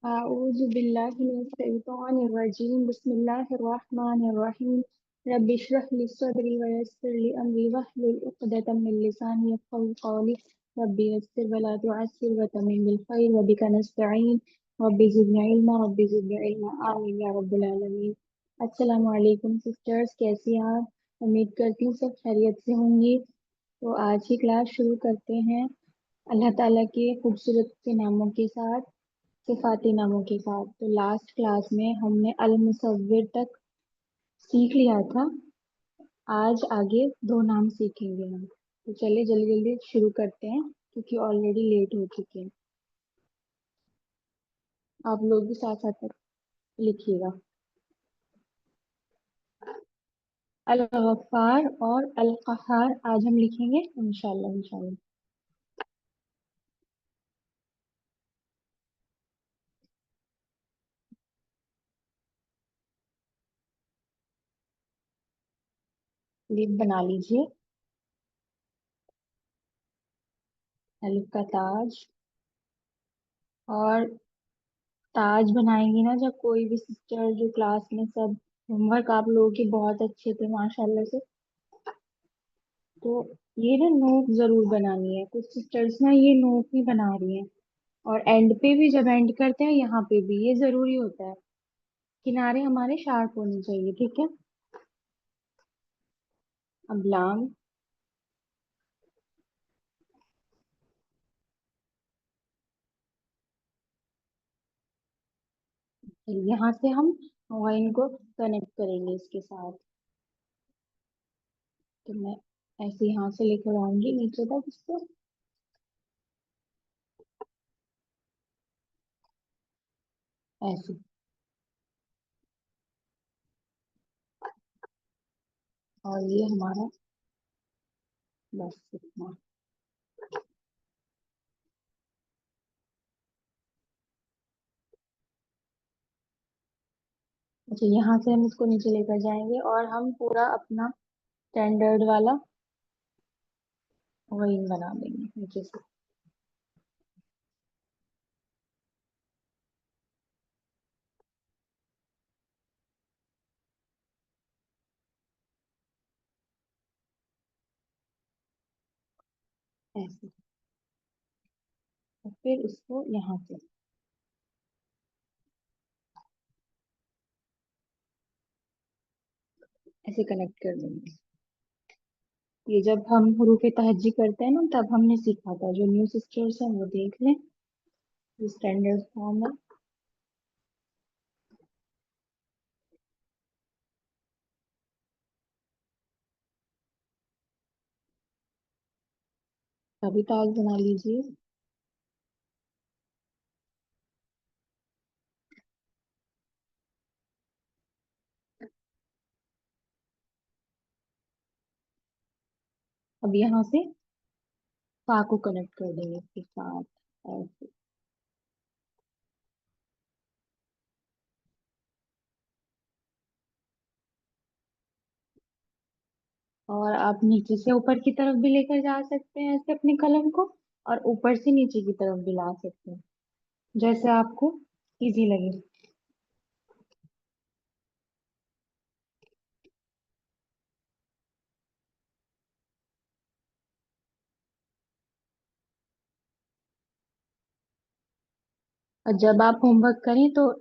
अऊज़ु बिल्लाहि मिनश्शैतानिर्रजीम बिस्मिल्लाहिर्रहमानिर्रहीम रब्बि इश्रह ली सदरी व यस्सिर ली अमरी वहलुल उक़दतम मिन लिसानी यफ़क़हू क़ौली रब्बि यस्सिर व ला तुअस्सिर व तम्मिम बिल ख़ैर व बिका नस्तईन रब्बि ज़िदनी इल्मा आमीन या रब्बल आलमीन। अस्सलामु अलैकुम सिस्टर्स, कैसी हैं आप? उम्मीद करती हूँ सब खैरियत से होंगी। तो आज की क्लास शुरू करते हैं अल्लाह ताला के खूबसूरत से नामों के साथ, सिफाती नामों के साथ। तो लास्ट क्लास में हमने अल मुसव्विर तक सीख लिया था। आज आगे दो नाम सीखेंगे हम। तो चलिए जल्दी जल्दी शुरू करते हैं क्योंकि ऑलरेडी लेट हो चुके हैं। आप लोग भी साथ साथ लिखिएगा। अल गफ्फार और अल कहार आज हम लिखेंगे इंशाल्लाह इंशाल्लाह। लिप बना लीजिए। अलिफ का ताज। और ताज बनाएंगी ना जब कोई भी सिस्टर, जो क्लास में सब होमवर्क आप लोगों के बहुत अच्छे थे माशाल्लाह से, तो ये ना नोक जरूर बनानी है। कुछ सिस्टर्स ना ये नोक नहीं बना रही हैं। और एंड पे भी, जब एंड करते हैं यहाँ पे भी ये जरूरी होता है। किनारे हमारे शार्प होने चाहिए, ठीक है। अब लाम। यहाँ से हम वाइन को कनेक्ट करेंगे इसके साथ। तो मैं ऐसे यहाँ से लेकर आऊंगी नीचे तक इसको, ऐसे। और ये हमारा, बस इतना। अच्छा, यहाँ से हम इसको नीचे लेकर जाएंगे और हम पूरा अपना स्टैंडर्ड वाला वाइन बना देंगे नीचे से। ऐसे। और फिर इसको यहाँ से ऐसे कनेक्ट कर देंगे। ये जब हम हुरूफ तहज्जी करते हैं ना, तब हमने सीखा था। जो न्यू सिस्टर्स हैं वो देख लें, स्टैंडर्ड फॉर्म है। अभी ताज बना लीजिए। अब यहाँ से फा को कनेक्ट कर देंगे इसके साथ, ऐसे। और आप नीचे से ऊपर की तरफ भी लेकर जा सकते हैं ऐसे अपने कलम को, और ऊपर से नीचे की तरफ भी ला सकते हैं, जैसे आपको इजी लगे। और जब आप होमवर्क करें तो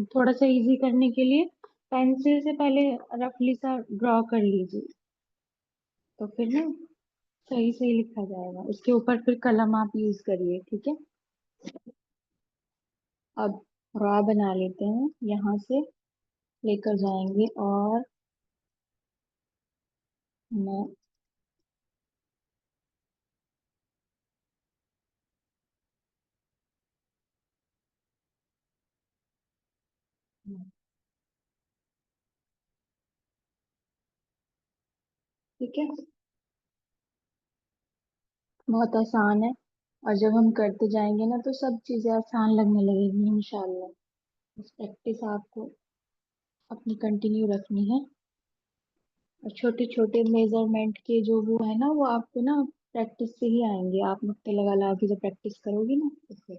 थोड़ा सा इजी करने के लिए पेंसिल से पहले रफली सा ड्रॉ कर लीजिए। तो फिर ना सही सही लिखा जाएगा। उसके ऊपर फिर कलम आप यूज करिए, ठीक है। अब रॉ बना लेते हैं। यहाँ से लेकर जाएंगे और मैं, ठीक है। बहुत आसान है। और जब हम करते जाएंगे ना तो सब चीजें आसान लगने लगेंगी इंशाल्लाह। बस प्रैक्टिस आपको अपनी कंटिन्यू रखनी है। और छोटे छोटे मेजरमेंट के जो वो है ना, वो आपको ना प्रैक्टिस से ही आएंगे। आप नुक्ते लगा लगा के जब प्रैक्टिस करोगी ना तो फिर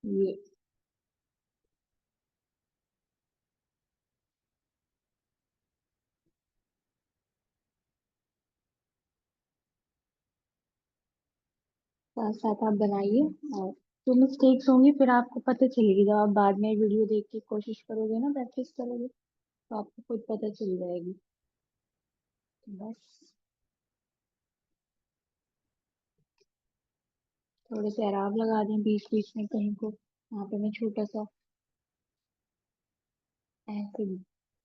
ये साथ साथ आप बनाइए। और जो मिस्टेक्स होंगी फिर आपको पता चलेगी, जब आप बाद में वीडियो देख के कोशिश करोगे ना, प्रैक्टिस करोगे, तो आपको खुद पता चल जाएगी। तो बस थोड़े से अराब लगा दें बीच बीच में कहीं को, वहां पे मैं छोटा सा ऐसे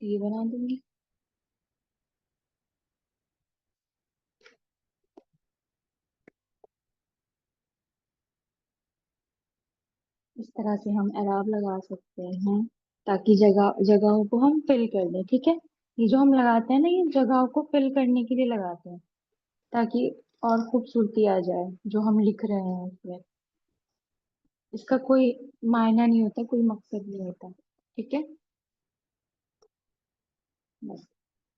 ये बना दूंगी। इस तरह से हम अराब लगा सकते हैं, ताकि जगह जगहों को हम फिल कर दें, ठीक है। ये जो हम लगाते हैं ना, ये जगहों को फिल करने के लिए लगाते हैं, ताकि और खूबसूरती आ जाए जो हम लिख रहे हैं उसमें। इसका कोई मायना नहीं होता, कोई मकसद नहीं होता, ठीक है। बस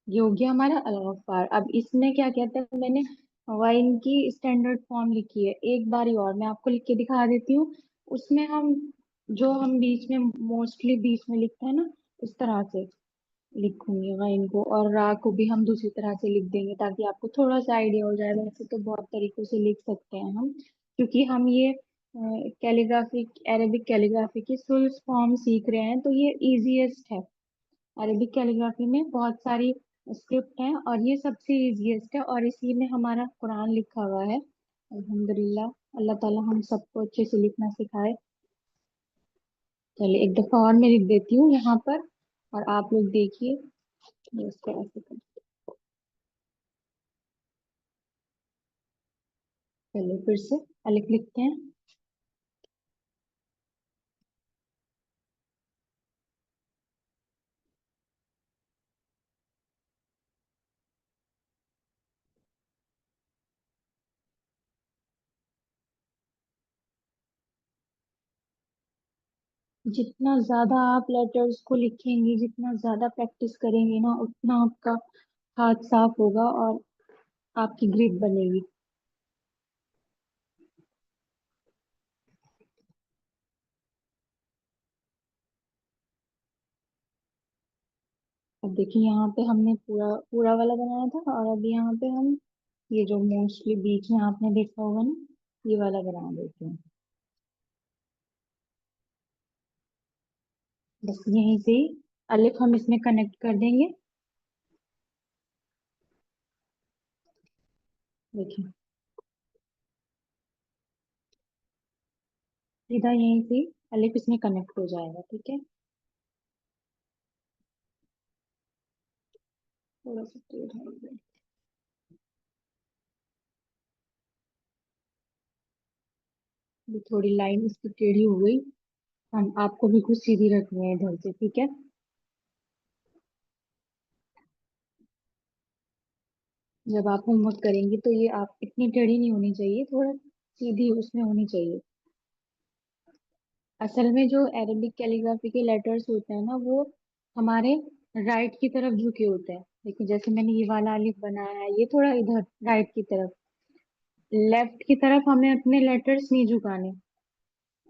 ये हो गया हमारा अलाव पार। अब इसमें क्या कहते हैं, मैंने वाइन की स्टैंडर्ड फॉर्म लिखी है, एक बारी और मैं आपको लिख के दिखा देती हूँ। उसमें हम जो हम बीच में मोस्टली बीच में लिखते हैं ना, इस तरह से लिखूंगी वाइन को, और रा को भी हम दूसरी तरह से लिख देंगे, ताकि आपको थोड़ा सा आइडिया हो जाए। वैसे तो बहुत तरीकों से लिख सकते हैं हम, क्योंकि हम ये कैलीग्राफी, अरेबिक कैलीग्राफी की फुल फॉर्म सीख रहे हैं, तो ये इजीएस्ट है। अरेबिक कैलीग्राफी में बहुत सारी स्क्रिप्ट हैं, और ये सबसे इजीएस्ट है, और इसी में हमारा कुरान लिखा हुआ है। अल्हम्दुलिल्लाह, अल्लाह ताला हम सबको अच्छे से लिखना सिखाए। चलिए एक दफा और मैं लिख देती हूँ यहाँ पर, और आप लोग देखिए ये इस तरह से चलिए फिर से अलिफ लिखते हैं। जितना ज्यादा आप लेटर्स को लिखेंगे, जितना ज्यादा प्रैक्टिस करेंगे ना, उतना आपका हाथ साफ होगा और आपकी ग्रिप बनेगी। अब देखिए यहाँ पे हमने पूरा पूरा वाला बनाया था, और अभी यहाँ पे हम ये जो मोस्टली बीच में आपने देखा होगा ना, ये वाला बना देते हैं। बस यहीं से ही अलिफ हम इसमें कनेक्ट कर देंगे। देखिए सीधा यहीं से ही अलिफ इसमें कनेक्ट हो जाएगा, ठीक है। थोड़ा सा तेज है, ये थोड़ी लाइन इसकी टेढ़ी हो गई। हम आपको भी कुछ सीधी रखनी है इधर से, ठीक है। जब आप होमवर्क करेंगे तो ये आप इतनी टेढ़ी नहीं होनी चाहिए, थोड़ा सीधी उसमें होनी चाहिए। असल में जो अरेबिक कैलीग्राफी के लेटर्स होते हैं ना, वो हमारे राइट की तरफ झुके होते हैं। देखिए जैसे मैंने ये वाला अलिफ बनाया है, ये थोड़ा इधर राइट की तरफ, लेफ्ट की तरफ हमें अपने लेटर्स नहीं झुकाने।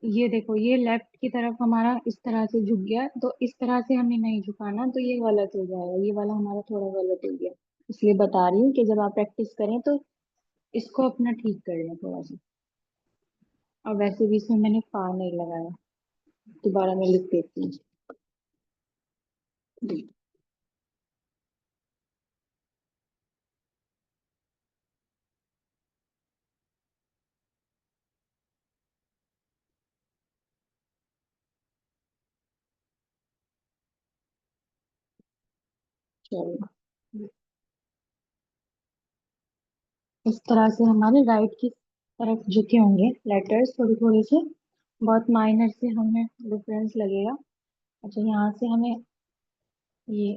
ये देखो ये लेफ्ट की तरफ हमारा इस तरह से झुक गया, तो इस तरह से हमें नहीं झुकाना, तो ये गलत हो जाएगा, ये वाला हमारा थोड़ा गलत हो गया। इसलिए बता रही हूँ कि जब आप प्रैक्टिस करें तो इसको अपना ठीक कर लें थोड़ा सा। और वैसे भी इसमें मैंने फा नहीं लगाया, दोबारा मैं लिख देती हूँ। चलो इस तरह से हमारे राइट की तरफ झुके होंगे लेटर्स, थोड़े थोड़े से, बहुत माइनर से हमें डिफरेंस लगेगा। अच्छा यहाँ से हमें ये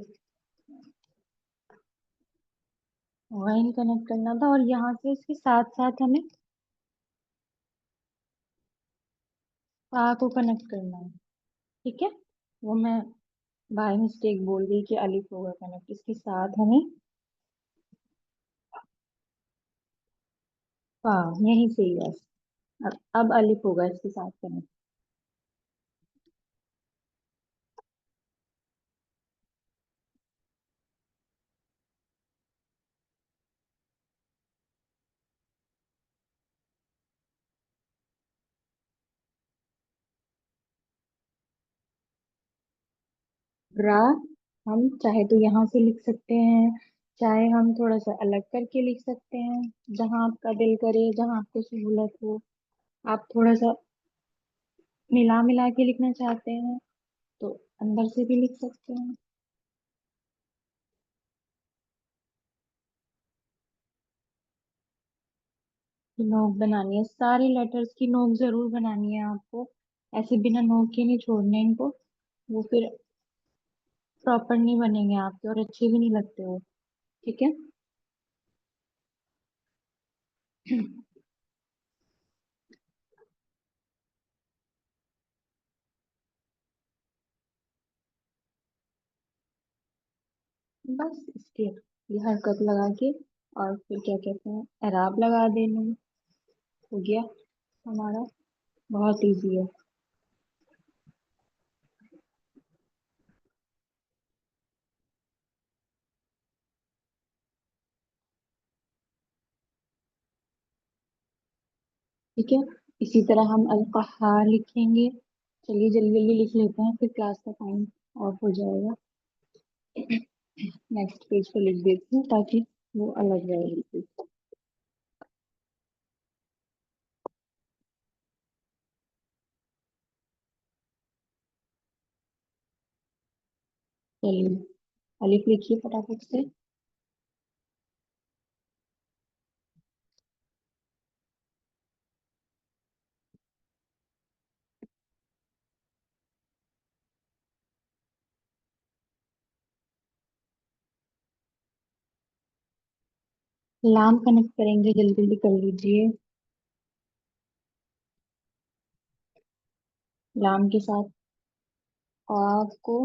वाइन कनेक्ट करना था, और यहाँ से इसके साथ साथ हमें पा को कनेक्ट करना है, ठीक है। वो मैं बाय मिस्टेक बोल गई कि अलिफ होगा कनेक्ट, इसके साथ हमें पा, यहीं से ही बस। अब अलिफ होगा इसके साथ कनेक्ट। रा हम चाहे तो यहाँ से लिख सकते हैं, चाहे हम थोड़ा सा अलग करके लिख सकते हैं, जहाँ आपका दिल करे, जहाँ आपको सहूलत हो। आप थोड़ा सा मिला मिला के लिखना चाहते हैं तो अंदर से भी लिख सकते हैं। नोक बनानी है, सारे लेटर्स की नोक जरूर बनानी है आपको। ऐसे बिना नोक के नहीं छोड़ने इनको, वो फिर प्रॉपर नहीं बनेंगे आपके और अच्छे भी नहीं लगते हो। ठीक है। बस इसके ये हरकत लगा के और फिर क्या कहते हैं, एराब लगा देना, हो गया हमारा। बहुत इजी है। ठीक है। इसी तरह हम अल कहार लिखेंगे। चलिए जल्दी जल्दी लिख लेते हैं, फिर क्लास का टाइम ऑफ हो जाएगा। नेक्स्ट पेज पे लिख देती हूँ ताकि वो अलग रहे बिल्कुल। चलिए अलिफ लिखिए फटाफट से। लाम कनेक्ट करेंगे, जल्दी जल्दी कर लीजिए। लाम के साथ काफ को,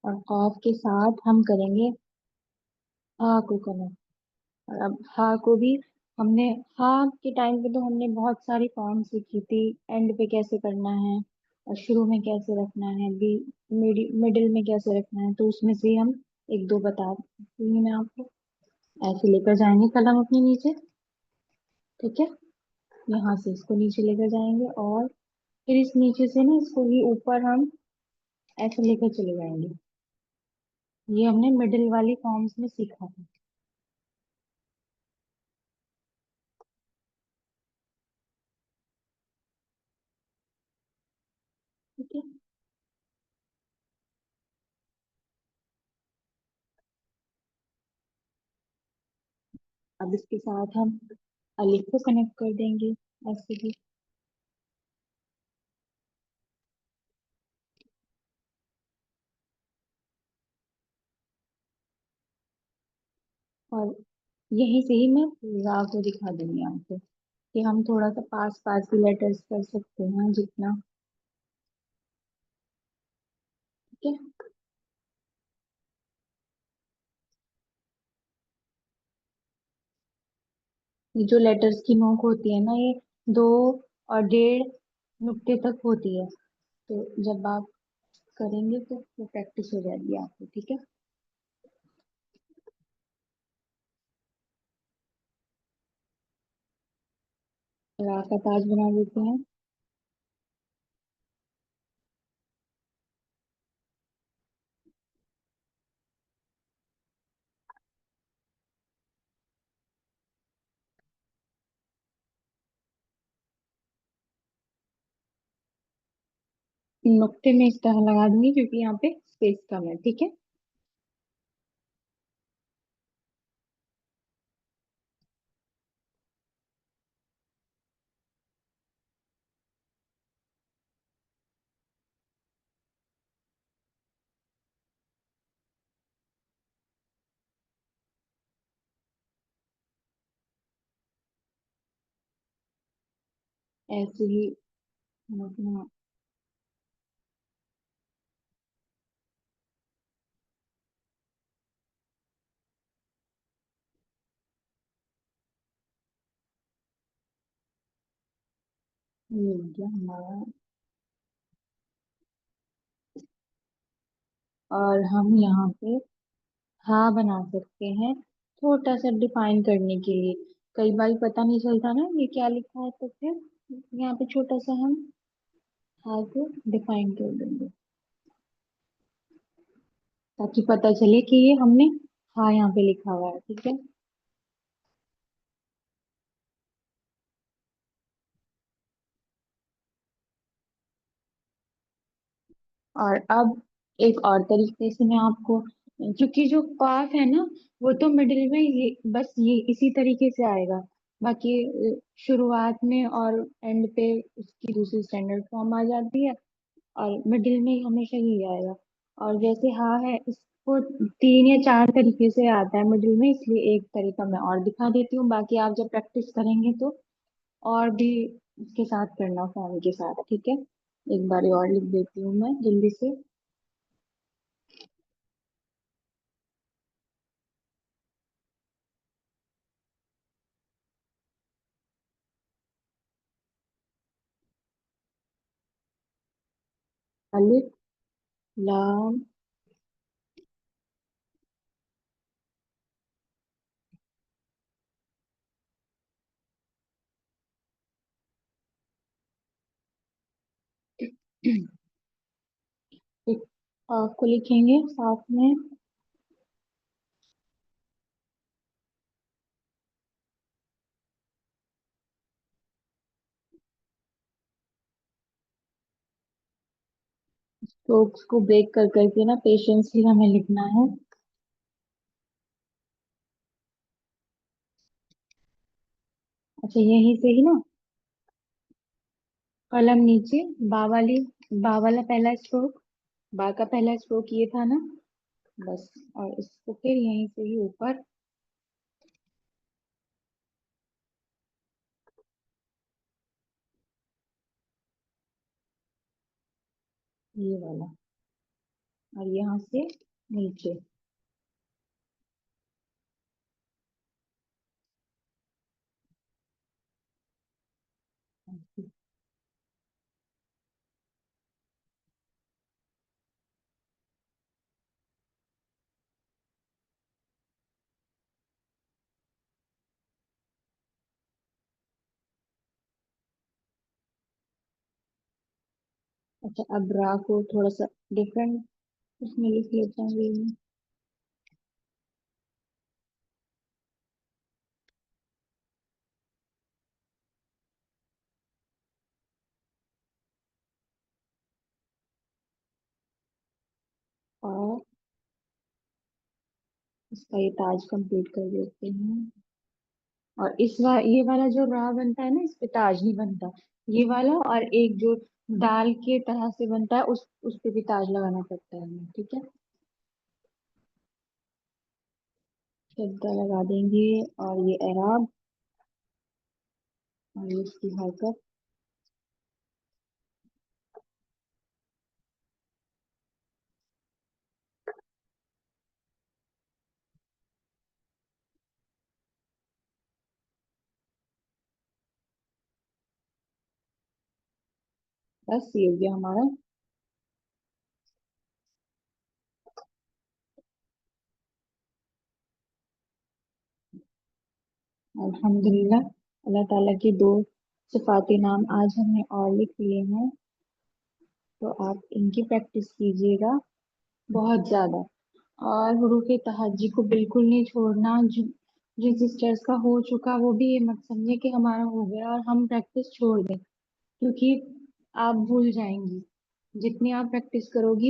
और काफ के साथ हम करेंगे हा को कनेक्ट। और अब हा को भी हमने, हा के टाइम पे तो हमने बहुत सारी फॉर्म सीखी थी, एंड पे कैसे करना है और शुरू में कैसे रखना है, बी मिडिल में कैसे रखना है, तो उसमें से हम एक दो बता दूंगी मैं आपको। ऐसे लेकर जाएंगे कलम अपने नीचे। ठीक है। यहाँ से इसको नीचे लेकर जाएंगे और फिर इस नीचे से ना इसको ही ऊपर हम ऐसे लेकर चले जाएंगे। ये हमने मिडिल वाली फॉर्म्स में सीखा था। ठीक है। अब इसके साथ हम अलिफ को कनेक्ट कर देंगे ऐसे भी। और यहीं से ही मैं रा को दिखा दूंगी आपको कि हम थोड़ा सा पास पास भी लेटर्स कर सकते हैं जितना। ठीक है। ये जो लेटर्स की नोक होती है ना, ये 2 और 1.5 नुक्ते तक होती है। तो जब आप करेंगे तो वो प्रैक्टिस हो जाएगी आपको। ठीक है। रा का ताज बना देते हैं। नुक्ते में इस तरह लगा दूंगी क्योंकि यहाँ पे स्पेस कम है। ठीक है। ऐसे ही हम अपना ये हो गया हमारा। और हम यहाँ पे हा बना सकते हैं छोटा सा डिफाइन करने के लिए। कई बार पता नहीं चलता ना ये क्या लिखा है, तो फिर यहाँ पे छोटा सा हम हाँ को डिफाइन कर देंगे, ताकि पता चले कि ये हमने हाँ यहाँ पे लिखा हुआ है। ठीक है। और अब एक और तरीके से मैं आपको, क्योंकि जो काफ है ना, वो तो मिडिल में ये बस ये इसी तरीके से आएगा। बाकी शुरुआत में और एंड पे उसकी दूसरी स्टैंडर्ड फॉर्म आ जाती है, और मिडिल में हमेशा ही आएगा। और जैसे हाँ है, इसको 3 या 4 तरीके से आता है मिडिल में, इसलिए एक तरीका मैं और दिखा देती हूँ। बाकी आप जब प्रैक्टिस करेंगे तो और भी इसके साथ करना, फॉर्म के साथ। ठीक है। एक बार और लिख देती हूँ मैं जल्दी से। अलिफ लाम एक आपको लिखेंगे साथ में। स्ट्रोक्स को ब्रेक कर करके ना पेशेंसली हमें लिखना है। अच्छा, यहीं से ही ना, कलम नीचे, बा वाली, बा वाला पहला स्ट्रोक, बा का पहला स्ट्रोक ये था ना, बस। और इसको फिर यहीं से ही ऊपर, ये वाला, और यहाँ से नीचे। अच्छा, अब रा को थोड़ा सा डिफरेंट उसमें लिख लेते हैं ये में। और इसका ये ताज कंप्लीट कर देते हैं। और ये वाला जो रा बनता है ना, इस पे ताज नहीं बनता। ये वाला, और एक जो दाल के तरह से बनता है, उस पे भी ताज लगाना पड़ता है हमें। ठीक है। शब्द लगा देंगे, और ये एराब, और ये इसकी हरकत। बस ये हो गया हमारा। अल्हम्दुलिल्लाह, अल्लाह ताला के दो सिफाती नाम आज हमने और लिख लिए हैं। तो आप इनकी प्रैक्टिस कीजिएगा बहुत ज्यादा। और हुरूफ तहज्जी को बिल्कुल नहीं छोड़ना। जिन सिस्टर्स का हो चुका, वो भी ये मत समझे कि हमारा हो गया और हम प्रैक्टिस छोड़ दें, क्योंकि आप भूल जाएंगी जितनी आप प्रैक्टिस करोगी।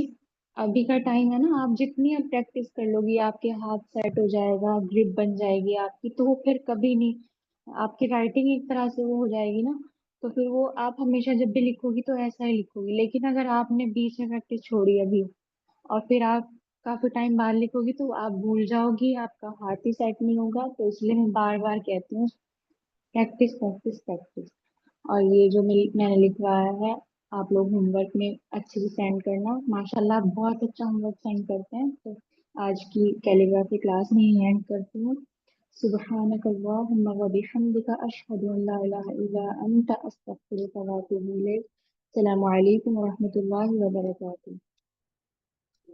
अभी का टाइम है ना, आप जितनी आप प्रैक्टिस कर लोगी, आपके हाथ सेट हो जाएगा, ग्रिप बन जाएगी आपकी, तो वो फिर कभी नहीं, आपकी राइटिंग एक तरह से वो हो जाएगी ना। तो फिर वो आप हमेशा जब भी लिखोगी तो ऐसा ही लिखोगी। लेकिन अगर आपने बीच में प्रैक्टिस छोड़ी अभी, और फिर आप काफी टाइम बाद लिखोगी, तो आप भूल जाओगी, आपका हाथ ही सेट नहीं होगा। तो इसलिए मैं बार बार कहती हूँ, प्रैक्टिस प्रैक्टिस प्रैक्टिस। और ये जो मैंने लिखवाया है, आप लोग होमवर्क में अच्छे से सेंड करना। माशाल्लाह आप बहुत अच्छा होमवर्क सेंड करते हैं। तो आज की कैलीग्राफी क्लास में ही एंड करती हूँ। सुब्हानक अल्लाहुम्मा व बिहम्दिका अशहदु अन ला इलाहा इल्ला अंता अस्तगफिरुका व अतूबु इलैक। अस्सलामु अलैकुम व रहमतुल्लाहि व बरकातुहू।